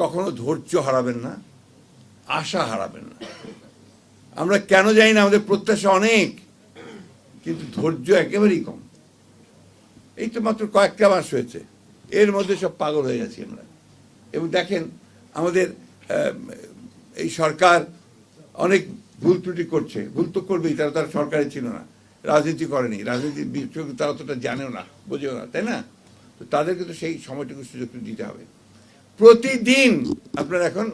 কখনো ধৈর্য হারাবেন না, আশা হারাবেন না। আমরা কেন জানি না, আমাদের প্রত্যাশা অনেক, কিন্তু ধৈর্য একেবারেই কম। এই তো মাত্র কয়েকটা মাস হয়েছে, এর মধ্যে সব পাগল হয়ে গেছি আমরা। এবং দেখেন, আমাদের এই সরকার অনেক ভুল ত্রুটি করছে, ভুল তো করবেই, তারা সরকারে ছিল না, রাজনীতি করেনি, রাজনীতির বিষয় তারা অতটা জানেও না, বোঝেও না, তাই না? তো তাদেরকে তো সেই সময়টুকু সুযোগ দিতে হবে। প্রতিদিন আপনার এখন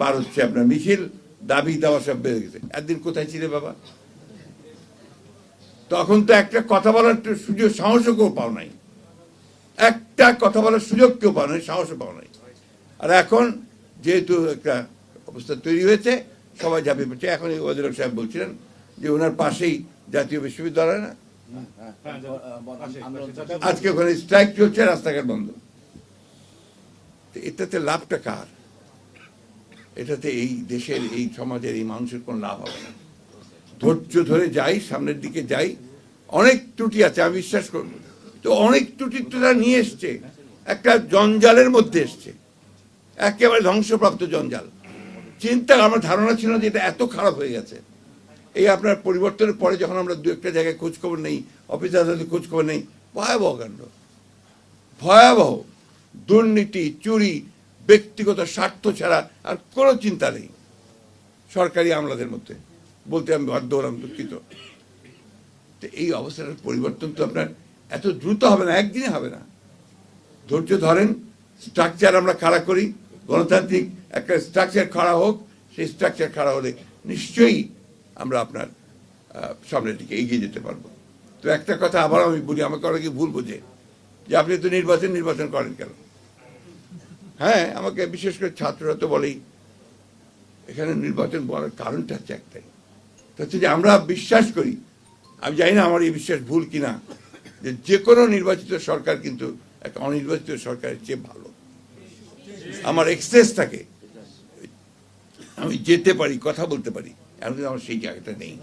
বার হচ্ছে, আপনার মিছিল, দাবি দাওয়া সব বেড়ে গেছে। একদিন কোথায় ছিলে বাবা? তখন তো একটা কথা বলার সুযোগ, সাহসও কেউ পাও নাই, একটা কথা বলার সুযোগ কেউ পাও নাই, সাহসও পাও নাই। আর এখন যেহেতু একটা অবস্থা তৈরি হয়েছে, সবাই ঝাঁপিয়ে পড়ছে। এখন ওয়াজির সাহেব বলছিলেন যে ওনার পাশেই জাতীয় বিশ্ববিদ্যালয়, না আজকে ওখানে স্ট্রাইক চলছে, রাস্তাঘাট বন্ধ। এটাতে লাভটা কার? এটাতে এই দেশের, এই সমাজের, এই মানুষের কোনো লাভ হবে না। ধৈর্য ধরে যাই, সামনের দিকে যাই। অনেক ত্রুটি আছে, আমি বিশ্বাস করব, তো অনেক ত্রুটি তো তারা নিয়ে এসছে, একটা জঞ্জালের মধ্যে এসছে, একেবারে ধ্বংসপ্রাপ্ত জঞ্জাল। চিন্তা, আমার ধারণা ছিল যে এটা এত খারাপ হয়ে গেছে। এই আপনার পরিবর্তনের পরে যখন আমরা দু একটা জায়গায় খোঁজখবর নেই, অফিস আদালতে খোঁজখবর নেই, ভয়াবহ কাণ্ড, ভয়াবহ দুর্নীতি, চুরি, ব্যক্তিগত স্বার্থ ছাড়া আর কোনো চিন্তা নেই সরকারি আমলাদের মধ্যে। বলতে আমি বাধ্য হলাম, দুঃখিত। তো এই অবস্থার পরিবর্তন তো আপনার এত দ্রুত হবে না, একদিনে হবে না। ধৈর্য ধরেন, স্ট্রাকচার আমরা খাড়া করি, গণতান্ত্রিক একটা স্ট্রাকচার খাড়া হোক। সেই স্ট্রাকচার খাড়া হলে নিশ্চয়ই আমরা আপনার সামনের দিকে এগিয়ে যেতে পারবো। তো একটা কথা আবার আমি বলি, আমাকে অনেকে ভুল বোঝে যে আপনি তো নির্বাচন করেন কেন? হ্যাঁ, আমাকে বিশেষ করে ছাত্ররা তো বলেই, এখানে নির্বাচন বলার কারণটা হচ্ছে একটাই, হচ্ছে যে আমরা বিশ্বাস করি, আমি জানি না আমার এই বিশ্বাস ভুল কিনা, যে কোনো নির্বাচিত সরকার কিন্তু একটা অনির্বাচিত সরকারের চেয়ে ভালো। আমার এক্সেস থাকে, আমি যেতে পারি, কথা বলতে পারি, এখন আমার সেই জায়গাটা নেই।